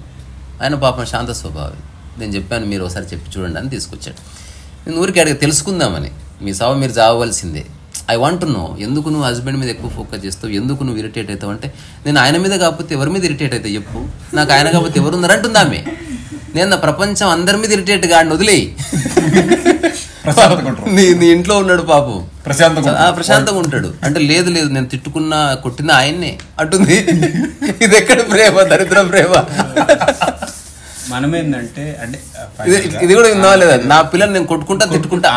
ఆయన పాపం శాంత స్వభావి. నేను చెప్పాను మీరు ఒకసారి చెప్పి చూడండి అని తీసుకొచ్చాడు. నేను ఊరికి అడిగి తెలుసుకుందామని, మీ సావు మీరు చావవలసిందే, ఐ వాంట్ టు నో ఎందుకు నువ్వు హస్బెండ్ మీద ఎక్కువ ఫోకస్ చేస్తావు, ఎందుకు నువ్వు ఇరిటేట్ అవుతావు అంటే, నేను ఆయన మీద కాకపోతే ఎవరి మీద ఇరిటేట్ అవుతావు చెప్పు, నాకు ఆయన కాకపోతే ఎవరున్నారు అంటుందామే. నేను నా ప్రపంచం అందరి మీద ఇరిటేట్ కాడిని వదిలేయి, నీ ఇంట్లో ఉన్నాడు పాపం ప్రశాంతంగా ఉంటాడు అంటే, లేదు నేను తిట్టుకున్నా కొట్టినా ఆయన్నే అంటుంది. ఇది ఎక్కడ ప్రేమ, దరిద్రం ప్రేమ. మనం ఏంటంటే అంటే ఇది కూడా విన్నా లేదా, నా పిల్లల్ని నేను కొట్టుకుంటా తిట్టుకుంటా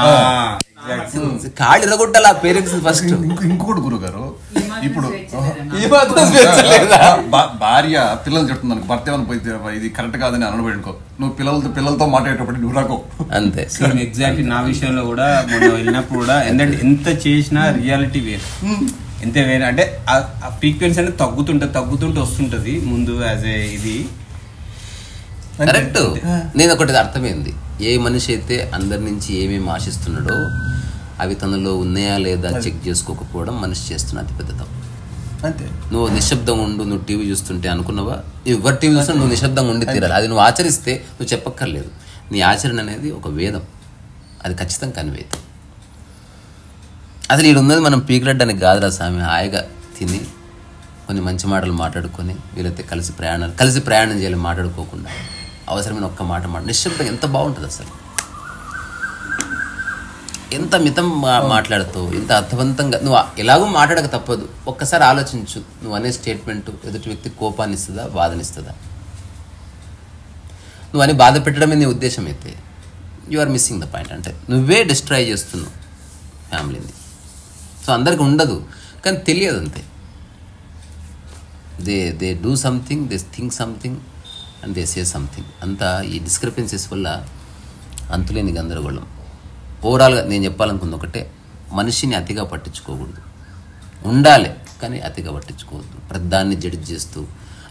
కాళ్ళు ఇరగొట్టాలి ఆ పేరెంట్స్ ఫస్ట్. ఇంకొకటి గురుగారు, ఇప్పుడు భార్య పిల్లలు చెప్తున్నాను, భర్త ఏమైనా పోయితే ఇది కరెక్ట్ కాదని అనబడుకో, నువ్వు పిల్లలతో మాట్లాడేటప్పుడు నువ్వు రాకో అంతే. ఎగ్జాక్ట్లీ నా విషయంలో కూడా మొన్న వెళ్ళినప్పుడు కూడా ఏంటంటే ఎంత చేసినా రియాలిటీ వేరు, ఎంత వేరు అంటే ఆ ఫ్రీక్వెన్సీ అనేది తగ్గుతుంటే వస్తుంటది ముందు యాజ్ ఏ ఇది కరెక్ట్. నేను ఒకటి అర్థమైంది, ఏ మనిషి అయితే అందరి నుంచి ఏమేమి ఆశిస్తున్నాడో అవి తనలో ఉన్నాయా లేదా చెక్ చేసుకోకపోవడం మనిషి చేస్తున్న అతిపెద్ద తప్పు. అంతే. నువ్వు నిశ్శబ్దంగా ఉండు, నువ్వు టీవీ చూస్తుంటే అనుకున్నావా, ఎవరు టీవీ చూస్తున్నా నువ్వు నిశ్శబ్దంగా ఉండి తీరాలి. అది నువ్వు ఆచరిస్తే నువ్వు చెప్పక్కర్లేదు. నీ ఆచరణ అనేది ఒక వేదం, అది ఖచ్చితంగా కనివేది. అసలు ఈడు ఉన్నది మనం పీకలడ్డానికి కాదురా స్వామి, హాయిగా తిని కొన్ని మంచి మాటలు మాట్లాడుకొని వీళ్ళైతే కలిసి ప్రయాణం చేయాలి, మాట్లాడుకోకుండా అవసరమైన ఒక్క మాట నిశ్శబ్దంగా ఎంత బాగుంటుంది. అసలు ఎంత మితం మాట్లాడుతావు, ఎంత అర్థవంతంగా. నువ్వు ఎలాగో మాట్లాడక తప్పదు. ఒక్కసారి ఆలోచించు, నువ్వు అనే స్టేట్మెంట్ ఎదుటి వ్యక్తి కోపాన్ని ఇస్తుందా, బాధనిస్తుందా? నువ్వు అని బాధ పెట్టడమే నీ ఉద్దేశం అయితే you are missing the point. అంటే నువ్వే డిస్ట్రాయ్ చేస్తున్నావు ఫ్యామిలీని. సో అందరికి ఉండదు కానీ తెలియదు అంతే. They do something, they think something and they say something. అంతా ఈ డిస్క్రిపెన్సీస్ వల్ల అంతులేని గందరగోళం. ఓవరాల్గా నేను చెప్పాలనుకుంది ఒకటే, మనిషిని అతిగా పట్టించుకోకూడదు. ఉండాలి కానీ అతిగా పట్టించుకోవద్దు. ప్రతిదాన్ని జడ్జ్ చేస్తూ,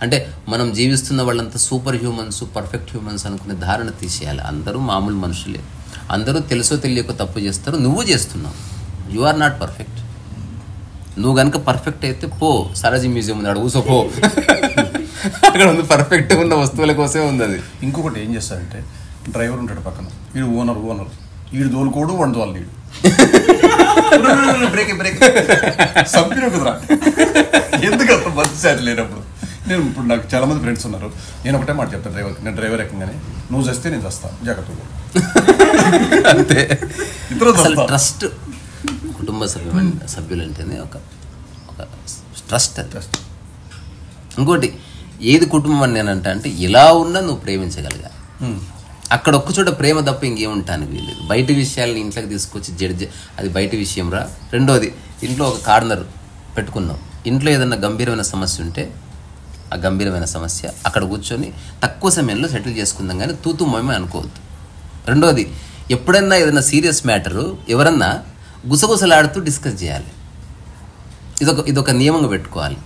అంటే మనం జీవిస్తున్న వాళ్ళంతా సూపర్ హ్యూమన్స్, పర్ఫెక్ట్ హ్యూమన్స్ అనుకునే ధారణ తీసేయాలి. అందరూ మామూలు మనుషులే, అందరూ తెలుసో తెలియక తప్పు చేస్తారు. నువ్వు చేస్తున్నావు, యు ఆర్ నాట్ పర్ఫెక్ట్. నువ్వు కనుక పర్ఫెక్ట్ అయితే పో, సారాజీ మ్యూజియం ఉంది, అక్కడ కూసో పో, అక్కడ ఉంది పర్ఫెక్ట్గా ఉన్న వస్తువుల కోసమే ఉంది అది. ఇంకొకటి ఏం చేస్తారంటే, డ్రైవర్ ఉంటాడు పక్కన, వీడు ఓనర్ వీడు తోలుకోడు, వాడు తోలు నీడు బ్రేక్ సభ్యులు కుదరా. ఎందుకంత మంచి శారీ లేనప్పుడు నేను ఇప్పుడు నాకు చాలా మంది ఫ్రెండ్స్ ఉన్నారు. నేను ఒకటే మాట చెప్తాను డ్రైవర్కి, నేను డ్రైవర్ ఎక్కగానే నువ్వు చేస్తే నేను చేస్తాను, జాగ్రత్తగా. అంతే. ట్రస్ట్, కుటుంబ సభ్యులంటేనే ఒక ట్రస్ట్. అది ఇంకోటి ఏది కుటుంబం అని నేనంటే, అంటే ఎలా ఉన్నా నువ్వు ప్రేమించగలిగా. అక్కడ ఒక్కచోట ప్రేమ తప్ప ఇంకేముంటాను వీలేదు. బయట విషయాలని ఇంట్లోకి తీసుకొచ్చి జడ్జి, అది బయట విషయం రా. రెండోది, ఇంట్లో ఒక కార్నర్ పెట్టుకున్నాం, ఇంట్లో ఏదన్నా గంభీరమైన సమస్య ఉంటే ఆ గంభీరమైన సమస్య అక్కడ కూర్చొని తక్కువ సమయంలో సెటిల్ చేసుకుందాం, కానీ తూతూ మేమే అనుకోవద్దు. రెండోది, ఎప్పుడన్నా ఏదైనా సీరియస్ మ్యాటరు ఎవరన్నా గుసగుసలాడుతూ డిస్కస్ చేయాలి. ఇదొక నియమంగా పెట్టుకోవాలి.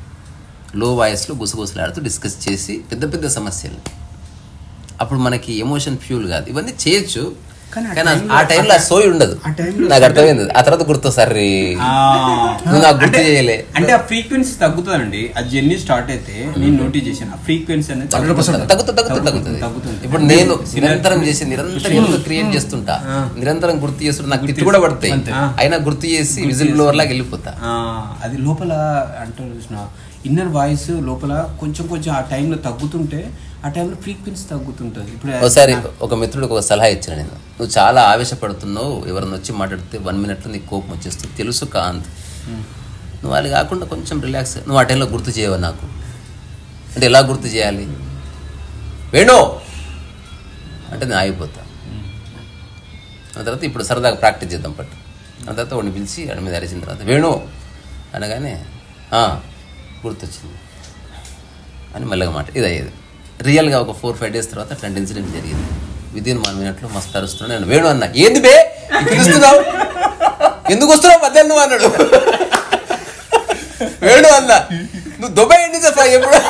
లో వాయిస్లో గుసగుసలాడుతూ డిస్కస్ చేసి పెద్ద పెద్ద సమస్యలు, అప్పుడు మనకి ఎమోషన్ ఫ్యూల్ కాదు. ఇవన్నీ చేయొచ్చు కానీ ఆ టైంలో ఆ సోయి ఉండదు, నాకు అర్థమైంది. ఆ తర్వాత గుర్తొస్తారి నువ్వు నాకు గుర్తు చేయలే అంటే ఆ ఫ్రీక్వెన్సీ తగ్గుతుందండి. ఆ జర్నీ స్టార్ట్ అయితే నేను నోటీస్ చేశాను ఆ ఫ్రీక్వెన్సీ అనేది తగ్గుతుంది. ఇప్పుడు నేను నిరంతరం చేసి నిరంతరం క్రియేట్ చేస్తుంటా, నిరంతరం గుర్తు చేస్తుంటా, నాకు తిట్టు కూడా పడతాయి, అయినా గుర్తు చేసి విజిల్ బ్లోవర్ లాగా వెళ్ళిపోతా. అది లోపల అంటే చూసిన ఇన్నర్ వాయిస్ లోపల కొంచెం కొంచెం ఆ టైంలో తగ్గుతుంటే ఆ టైంలో ఫ్రీక్వెన్సీ తగ్గుతుంటుంది. ఇప్పుడు ఒకసారి ఒక మిత్రుడికి ఒక సలహా ఇచ్చిన నేను, నువ్వు చాలా ఆవేశపడుతున్నావు, ఎవరిని వచ్చి మాట్లాడితే 1 minute నీకు కోపం వచ్చేస్తుంది తెలుసు కాంత్, నువ్వు వాళ్ళు కాకుండా కొంచెం రిలాక్స్, నువ్వు ఆ టైంలో గుర్తు చేయవు నాకు అంటే ఎలా గుర్తు చేయాలి వేణు అంటే నేను ఆగిపోతా. ఆ తర్వాత ఇప్పుడు సరదాగా ప్రాక్టీస్ చేద్దాం పట్టు. ఆ తర్వాత వాడిని పిలిచి వాడి మీద అరిచిన తర్వాత వేణు అనగానే గుర్తొచ్చింది అని మెల్లగా మాట ఇది అయ్యేది. రియల్గా ఒక 4-5 days తర్వాత అట్లాంటి ఇన్సిడెంట్ జరిగింది. విదిన్ 1 minute మస్తు అరుస్తున్నాడు. నేను వేణు అన్నా, ఏంది బే పిలుస్తున్నావు, ఎందుకు వస్తున్నావు మధ్యాహ్నం నువ్వు అన్నాడు. వేణు అన్నా, నువ్వు దుబాయ్ ఎండి చెప్పా ఎప్పుడు,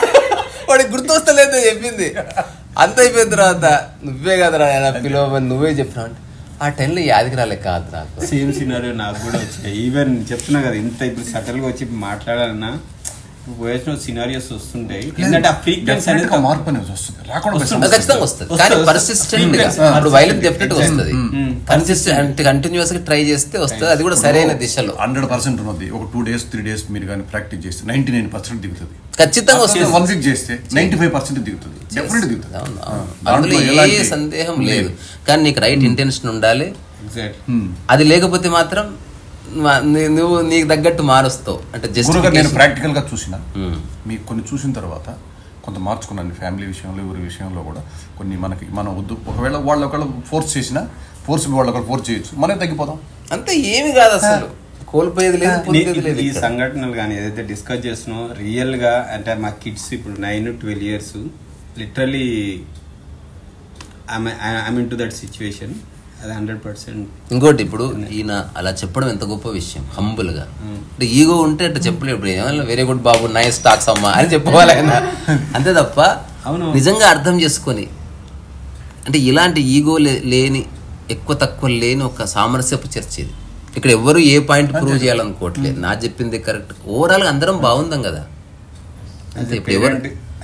వాడికి గుర్తు వస్తలేదు చెప్పింది. అంత అయిపోయిన తర్వాత నువ్వే కదరా పిలవమని నువ్వే చెప్పినావు అంటే ఆ టైంలో యాదికి రాలే కాదు నాకు. సేమ్ సినారియో నాకు కూడా వచ్చాయి. ఈవెన్ చెప్తున్నా కదా ఇంత ఇప్పుడు సటల్గా వచ్చి మాట్లాడాలన్నా వయసులో సినారియోస్ వస్తుంటాయి. ఏంటంటే ఆ ఫ్రీక్వెన్సీ అనేది మార్పు అనేది వస్తుంది, ఖచ్చితంగా వస్తుంది. కానీ పర్సిస్టెంట్ గా ఇప్పుడు వైలెన్స్ డెఫినెట్ గా వస్తుంది, కన్సిస్టెంట్ కంటిన్యూస్ గా ట్రై చేస్తే వస్తుంది, అది కూడా సరైన దిశలో 100% ఉన్నది. ఒక 2 days 3 days మీరు కానీ ప్రాక్టీస్ చేస్తే 99% దిగుతుంది, ఖచ్చితంగా వస్తుంది. 1 week చేస్తే 95% దిగుతుంది, డెఫినెట్ దిగుతుంది. అందులో ఏ సందేహం లేదు. కానీ నీకు రైట్ ఇంటెన్షన్ ఉండాలి, అది లేకపోతే మాత్రం నువ్వు నీకు తగ్గట్టు మారుస్తావు. అంటే జస్ట్ నేను ప్రాక్టికల్ గా చూసిన మీకు కొన్ని చూసిన తర్వాత కొంత మార్చుకున్నాను. ఫ్యామిలీ విషయంలో ఎవరి విషయంలో కూడా కొన్ని మనం వద్దు, ఒకవేళ వాళ్ళు ఒకవేళ ఫోర్స్ చేసినా వాళ్ళు ఒకవేళ ఫోర్స్ చేయొచ్చు, మనమే తగ్గిపోతాం అంతే. ఏమి కాదు అసలు, కోల్పోయేది లేదు. ఈ సంఘటనలు కానీ ఏదైతే డిస్కస్ చేస్తున్నావు రియల్ గా అంటే మా కిడ్స్ ఇప్పుడు 9-12 years literally I'm in to that situation. అది 100%. ఇంకోటి ఇప్పుడు ఈయన అలా చెప్పడం ఎంత గొప్ప విషయం, హంబుల్ గా. అంటే ఈగో ఉంటే అట్లా చెప్పలేదు. ఇప్పుడు ఏమన్నా వెరీ గుడ్ బాబు నైస్ టాక్స్ అమ్మా అని చెప్పుకోవాలి ఆయన, అంతే తప్ప నిజంగా అర్థం చేసుకొని అంటే ఇలాంటి ఈగో లేని ఎక్కువ తక్కువ లేని ఒక సామరస్యపు చర్చ ఇది. ఇక్కడ ఎవరు ఏ పాయింట్ ప్రూవ్ చేయాలనుకోవట్లేదు, నా చెప్పింది కరెక్ట్, ఓవరాల్ గా అందరం బాగుందాం కదా. అంతే. ఇప్పుడు ఎవరు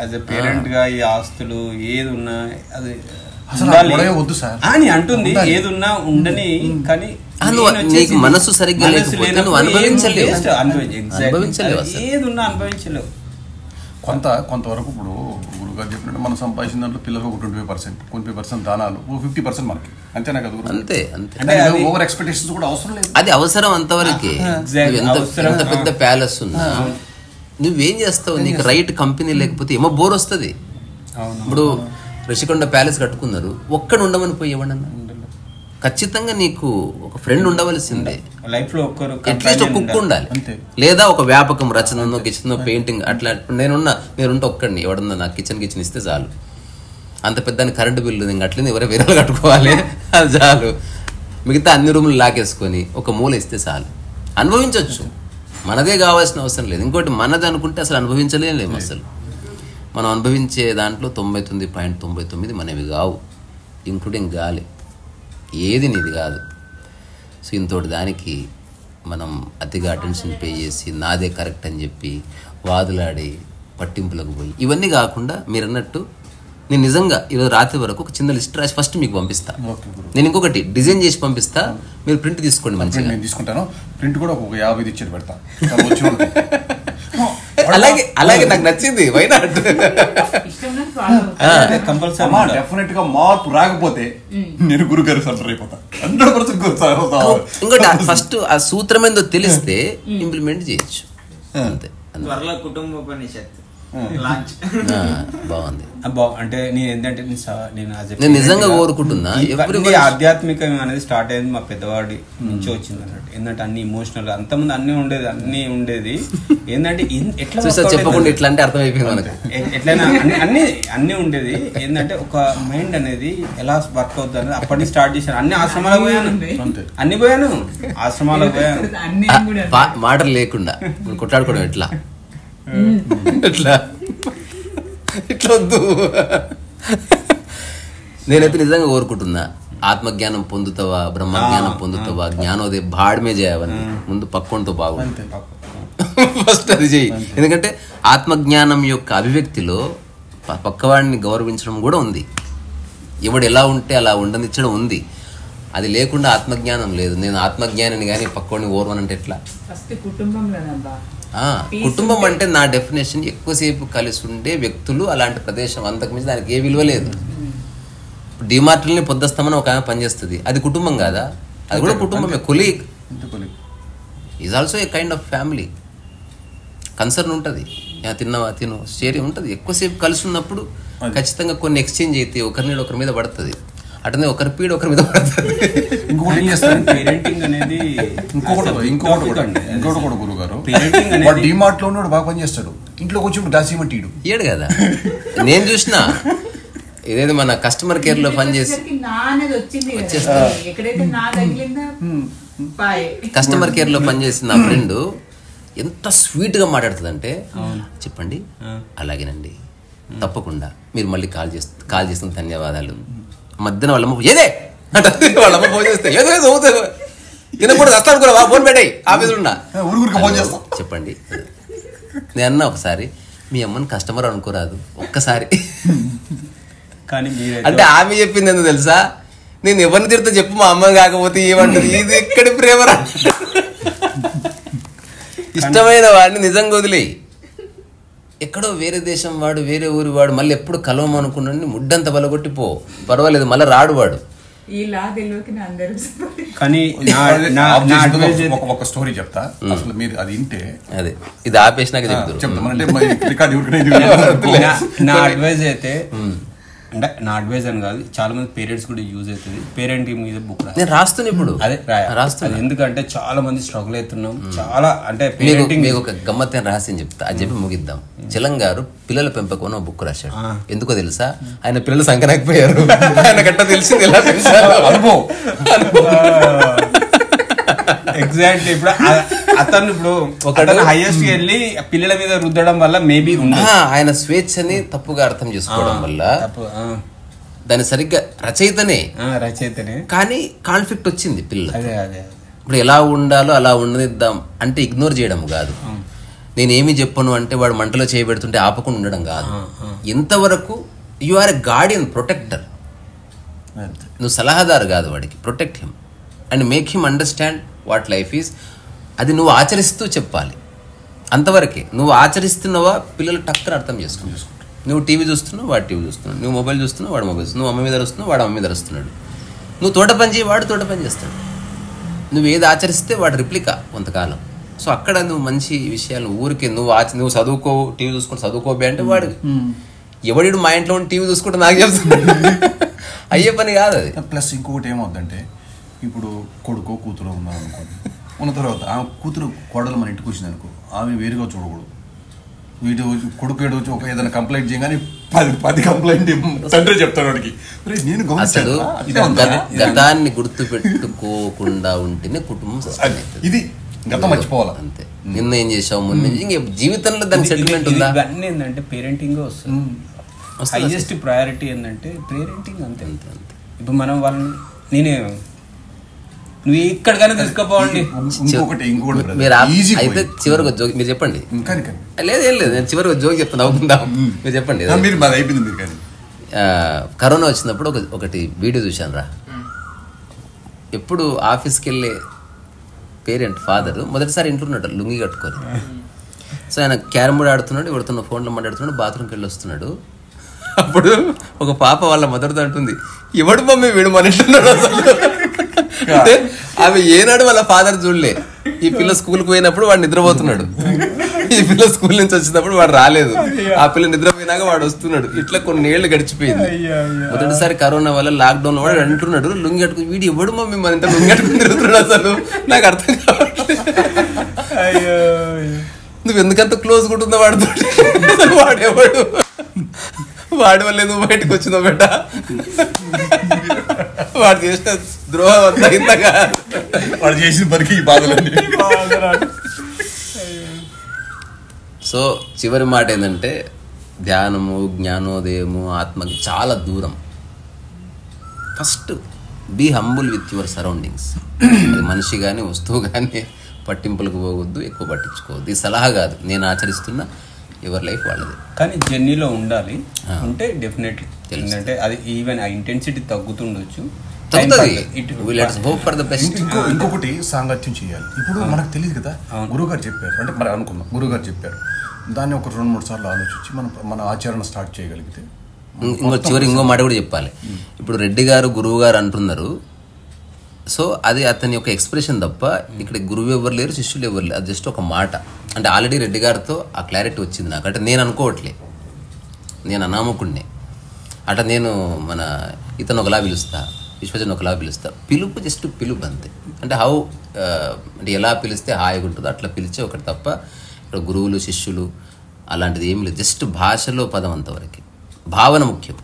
యాజ్ ఎ పేరెంట్ గా ఈ ఆస్తులు ఏది ఉన్నా అది వద్దు సార్ అని అంటుంది, ఏదున్నా ఉండని. కానీ నీకు మనసు సరిగ్గా లేకపోతే నువ్వు అనుభవించలేవు, ఏదున్నా అనుభవించలేవు. కొంతవరకు ఇప్పుడు గురుగారు చెప్పినట్టు మనం సంపాదించిన దాంట్లో పిల్లలకు ఒక 25% దానాలు, 50% మనకి, అంతేనా కదా? అంతే. అంటే ఓవర్ ఎక్స్పెక్టేషన్స్ కూడా అవసరం లేదు, అది అవసరం అంతవరకే. ఎంత పెద్ద ప్యాలెస్ ఉన్నా నువ్వేం చేస్తావు, నీకు రైట్ కంపెనీ లేకపోతే ఏమో బోర్ వస్తుంది. ఇప్పుడు రిషికొండ ప్యాలెస్ కట్టుకున్నారు, ఒక్కడ ఉండమని పోయి ఇవ్వండి, ఖచ్చితంగా నీకు ఒక ఫ్రెండ్ ఉండవలసిందే. లైఫ్ లో అట్లీస్ట్ ఒక కుక్ ఉండాలి, లేదా ఒక వ్యాపకం రచనో కిచెన్ పెయింటింగ్ అట్లా. నేనుంటే ఒక్కడిని ఎవడన్నా నాకు కిచెన్ ఇస్తే చాలు. అంత పెద్ద కరెంటు బిల్లు ఇంకా అట్లనే ఎవరో వేరే కట్టుకోవాలి, అది చాలు. మిగతా అన్ని రూములు లాకేసుకొని ఒక మూల ఇస్తే చాలు, అనుభవించవచ్చు. మనదే కావాల్సిన అవసరం లేదు. ఇంకోటి మనది అనుకుంటే అసలు అనుభవించలేము. అసలు మనం అనుభవించే దాంట్లో 99.99 మనవి కావు, ఇంక్లూడింగ్ గాలి, ఏది నీది కాదు. సో ఇంతోటి దానికి మనం అతిగా అటెన్షన్ పే చేసి నాదే కరెక్ట్ అని చెప్పి వాదులాడి పట్టింపులకు పోయి ఇవన్నీ కాకుండా మీరు అన్నట్టు నేను నిజంగా ఈరోజు రాత్రి వరకు ఒక చిన్న లిస్ట్ రాసి ఫస్ట్ మీకు పంపిస్తా. నేను ఇంకొకటి డిజైన్ చేసి పంపిస్తా, మీరు ప్రింట్ తీసుకోండి. మంచిగా నేను తీసుకుంటాను. ప్రింట్ కూడా ఒక 50 ఇచ్చి పెడతా. అలాగే నాకు నచ్చింది. వైనాట్ డెఫినెట్ గా మార్పు రాకపోతే నేను గురుగారు సెంటర్ అయిపోతా. 100% ఇంకోటి ఫస్ట్ ఆ సూత్రం ఏందో తెలిస్తే ఇంప్లిమెంట్ చేయొచ్చు. అంతే. కుటుంబోపనిషత్తు బాగుంది. అంటే నేను ఏంటంటే నేను నిజంగా కోరుకుంటున్నా. ఆధ్యాత్మికం అనేది స్టార్ట్ అయింది మా పెద్దవాడి నుంచి వచ్చింది అన్నట్టు. ఏంటంటే అన్ని ఇమోషనల్ అంతకుముందు అన్ని ఉండేది ఏంటంటే ఎట్లా చెప్పకుండా ఇట్లా అంటే అర్థమైపోయింది మనకు. ఎట్లయినా అన్ని ఉండేది. ఏంటంటే ఒక మైండ్ అనేది ఎలా వర్క్ అవుతుంది అనేది అప్పటి స్టార్ట్ చేశాను. అన్ని ఆశ్రమాలకు పోయాను ఆశ్రమాలకు పోయాను. మాటలు లేకుండా కొట్లాడుకోవడం ఎట్లా ఇట్లా వద్దు. నేనైతే నిజంగా కోరుకుంటున్నా ఆత్మజ్ఞానం పొందుతావా, బ్రహ్మజ్ఞానం పొందుతావా, జ్ఞానోదయం బాడమే చేయవని ముందు పక్కోనితో బాగుంటుంది. ఫస్ట్ అది చెయ్యి. ఎందుకంటే ఆత్మజ్ఞానం యొక్క అభివ్యక్తిలో పక్కవాడిని గౌరవించడం కూడా ఉంది. ఎవడు ఎలా ఉంటే అలా ఉండనిచ్చడం ఉంది. అది లేకుండా ఆత్మజ్ఞానం లేదు. నేను ఆత్మజ్ఞానిని కానీ పక్కోడిని ఓర్వనంటే ఎట్లా? కుటుంబం అంటే నా డెఫినేషన్ ఎక్కువసేపు కలిసి ఉండే వ్యక్తులు, అలాంటి ప్రదేశం. అంతకుమించి దానికి ఏ విలువ లేదు. డిమార్ట్లని పొద్దుస్తామని ఒక ఆమె పనిచేస్తుంది, అది కుటుంబం కాదా? అది కూడా కుటుంబమే. Colleague is also a kind of family. Concern ఉంటుంది, తిన్నావా తిను షేరింగ్ ఉంటుంది. ఎక్కువసేపు కలిసి ఉన్నప్పుడు ఖచ్చితంగా కొన్ని ఎక్స్చేంజ్ అయితే ఒకరి మీద పడుతుంది. అటనే ఒకరి పీడ ఒకరి మీద పడుతుంది. ఇంకొకటి కూడా గురుగారు, డిమార్ట్ లో ఉన్నాడు బాగా పనిచేస్తాడు, ఇంట్లోకి వచ్చి గ్లాస్ ఇవ్వమంటే ఇయ్యడు కదా. నేను చూసిన ఇదేదో మన కస్టమర్ కేర్ లో పనిచేసి కస్టమర్ కేర్ లో పనిచేసిన నా ఫ్రెండ్ ఎంత స్వీట్ గా మాట్లాడుతుందంటే, చెప్పండి అలాగేనండి తప్పకుండా మీరు మళ్ళీ కాల్ చేస్తున్న ధన్యవాదాలు. మధ్యన వాళ్ళమ్మ ఏదే అంటే వాళ్ళమ్మ ఫోన్ చేస్తే తినకూడదు వస్తాను కూడా ఫోన్ పెట్టాయి ఆఫీసులో ఉన్నా చెప్పండి. నేను అన్నా ఒకసారి మీ అమ్మని కస్టమర్ అనుకోరాదు ఒక్కసారి. అంటే ఆమె చెప్పింది ఎందుకు తెలుసా, నేను ఎవరిని తిరిగితే చెప్పు మా అమ్మ కాకపోతే ఏమంటుంది, ఇది ఎక్కడి ప్రేమరా. ఇష్టమైన వాడిని నిజంగా వదిలేయి. ఎక్కడో వేరే దేశం వాడు, వేరే ఊరి వాడు, మళ్ళీ ఎప్పుడు కలవమనుకున్నాడు ముడ్డంత బలగొట్టిపో, పర్వాలేదు మళ్ళీ రాడు వాడు. ఒక స్టోరీ చెప్తా, అసలు మీరు అది వింటే అదే ఇది ఆపేసినాక చెప్తారు. నా అడ్వైజ్ అయితే, అంటే నా అడ్వైజ్ అని కాదు, చాలా మంది పేరెంట్స్ కూడా యూజ్ అవుతుంది. పేరెంటింగ్ మీద బుక్ నేను రాస్తున్నా ఇప్పుడు, అదే రాస్తాను. ఎందుకంటే చాలా మంది స్ట్రగుల్ అవుతున్నాం. చాలా అంటే పేరెంటింగ్ మీకు ఒక గమ్మత్తైన రహస్యం చెప్తా, అది చెప్పి ముగిద్దాం. చలం గారు పిల్లల పెంపకం ఒక బుక్ రాశాడు. ఎందుకో తెలుసా, ఆయన పిల్లలు సంకరాకపోయారు, ఆయన గట్ట తెలిసింది ఎలా అనుభవం. ఎగ్జాక్ట్లీ. ఇప్పుడు అతను ఇప్పుడు హైయెస్ట్ వెళ్ళి పిల్లల మీద రుద్దడం వల్ల మేబీ ఆయన స్వేచ్ఛని తప్పుగా అర్థం చేసుకోవడం వల్ల దాని సరిగ్గా రచయితనే కానీ కాన్ఫ్లిక్ట్ వచ్చింది పిల్లలు. ఇప్పుడు ఎలా ఉండాలో అలా ఉండనిద్దాం అంటే ఇగ్నోర్ చేయడం కాదు. నేనేమి చెప్పను అంటే వాడు మంటలో చేయబెడుతుంటే ఆపకుండా ఉండడం కాదు. ఎంతవరకు you are a guardian, protector. నువ్వు సలహాదారు కాదు వాడికి, protect him and make him understand what life is. అది నువ్వు ఆచరిస్తూ చెప్పాలి, అంతవరకే. నువ్వు ఆచరిస్తున్నావా పిల్లలు టక్కన అర్థం చేసుకుంటారు. నువ్వు టీవీ చూస్తున్నావు, వాడు టీవీ చూస్తున్నాడు. నువ్వు మొబైల్ చూస్తున్నావు, వాడు మొబైల్. నువ్వు అమ్మ మీద వస్తున్నావు, వాడు అమ్మ మీద వస్తున్నాడు. నువ్వు తోట పని చేయి, వాడు తోట పని చేస్తాడు. నువ్వు ఏది ఆచరిస్తే వాడు రిప్లికా కొంతకాలం. సో అక్కడ నువ్వు మంచి విషయాలు ఊరికే నువ్వు చదువుకో, టీవీ చూసుకుంటూ చదువుకోబే అంటే వాడు ఎవడు మా ఇంట్లో టీవీ చూసుకుంటే నాకు చెప్తున్నాడు. అయ్యే పని కాదు అది. ప్లస్ ఇంకొకటి ఏమవుతుందంటే, ఇప్పుడు కొడుకో కూతురు ఉన్నాం అనుకోండి, ఉన్న తర్వాత ఆ కూతురు కోడలు మన ఇంటికి వచ్చింది అనుకో, ఆమె వేరుగా చూడకూడదు. వీటి కొడుకు ఏడు వచ్చి ఒక ఏదైనా కంప్లైంట్ చేయగానే 10 కంప్లైంట్ తండ్రి చెప్తాడు వాడికి. అసలు గతాన్ని గుర్తు పెట్టుకోకుండా ఉంటేనే కుటుంబం ఇది గతం మర్చిపోవాలి అంతే. నిన్న ఏం చేసావు, ముందు ఇంక జీవితంలో దాని సెటిల్మెంట్ ఉందా? ఇవన్నీ ఏంటంటే పేరెంటింగ్ వస్తుంది. హైయెస్ట్ ప్రయారిటీ ఏంటంటే పేరెంటింగ్. అంతే అంతే అంతే. ఇప్పుడు మనం వాళ్ళని నేనే నువ్వు ఎక్కడికైనా తీసుకుపోవండి. అయితే చివరికి ఒక జోక్ మీరు చెప్పండి. లేదు ఏం లేదు, నేను చివరికి ఒక జోక్ చెప్తాను, అవుకుందాం. మీరు చెప్పండి. కరోనా వచ్చినప్పుడు ఒకటి వీడియో చూశాను రా. ఎప్పుడు ఆఫీస్కి వెళ్ళే పేరెంట్ ఫాదర్ మొదటిసారి ఇంట్లో ఉన్నాడు లుంగి కట్టుకొని. సో ఆయన క్యారమ్ బోర్డ్ ఆడుతున్నాడు, ఎవడుతున్న ఫోన్లో మాట్లాడుతున్నాడు, బాత్రూమ్కి వెళ్ళి వస్తున్నాడు. అప్పుడు ఒక పాప వాళ్ళ మదర్తో అంటుంది, ఎవడు మమ్మీ వీడు మన ఇంటున్నాడు అసలు. అంటే ఆమె ఏనాడు వాళ్ళ ఫాదర్ చూడలే. ఈ పిల్ల స్కూల్కి పోయినప్పుడు వాడు నిద్రపోతున్నాడు, ఈ పిల్ల స్కూల్ నుంచి వచ్చినప్పుడు వాడు రాలేదు, ఆ పిల్ల నిద్రపోయినాక వాడు వస్తున్నాడు. ఇట్లా కొన్ని ఏళ్ళు గడిచిపోయింది. మొదటిసారి కరోనా వల్ల లాక్డౌన్ వాడు అంటున్నాడు లుంగి కట్టుకుని, వీడు ఎవడు మమ్మీ మన ఇంత లుంగి కట్టుకుని తిరుగుతున్నాడు అసలు నాకు అర్థం కావట్లేదు. నువ్వు ఎందుకంత క్లోజ్ ఉంటుందో వాడుతో, వాడేవాడు వాడి వల్ల నువ్వు బయటకు వచ్చినావు బేట, వాడు చేసిన ద్రోహం అంతా ఇంతగా వాడు చేసిన పనికి ఈ బాధలన్నీ. సో చివరి మాట ఏంటంటే, ధ్యానము, జ్ఞానోదయము, ఆత్మకి చాలా దూరం. First be humble with your surroundings. అది మనిషి కానీ వస్తువు కానీ పట్టింపులకు పోవద్దు, ఎక్కువ పట్టించుకోవద్దు. ఈ సలహా కాదు, నేను ఆచరిస్తున్న ఎవరి లైఫ్ వాళ్ళది. కానీ జర్నీలో ఉండాలి, ఉంటే డెఫినెట్లీ ఏంటంటే అది ఈవెన్ ఆ ఇంటెన్సిటీ తగ్గుతుండొచ్చు. ఇంకొకటి సాంగత్యం చేయాలి. ఇప్పుడు మనకు తెలియదు కదా, గురువుగారు చెప్పారు అంటే మరి అనుకున్నాం, గురువుగారు చెప్పారు, దాన్ని ఒక 2-3 సార్లు ఆలోచించి మన ఆచరణ స్టార్ట్ చేయగలిగితే. ఇంకో మాట కూడా చెప్పాలి. ఇప్పుడు రెడ్డి గారు గురువు గారు అంటున్నారు, సో అది అతని యొక్క ఎక్స్ప్రెషన్ తప్ప ఇక్కడ గురువు ఎవరు లేరు, శిష్యులు ఎవరు లేరు. అది జస్ట్ ఒక మాట. అంటే ఆల్రెడీ రెడ్డి గారితో ఆ క్లారిటీ వచ్చింది నాకు. అంటే నేను అనుకోవట్లే, నేను అనామకుడినే. అంటే నేను ఇతను ఒకలా పిలుస్తా, విశ్వజన్ ఒకలా పిలుస్తా. పిలుపు జస్ట్ పిలుపు అంతే. అంటే అంటే ఎలా పిలిస్తే హాయిగా ఉంటుందో అట్లా పిలిచే ఒకటి తప్ప ఇక్కడ గురువులు శిష్యులు అలాంటిది ఏం లేదు. జస్ట్ భాషలో పదం అంతవరకు. భావన ముఖ్యం.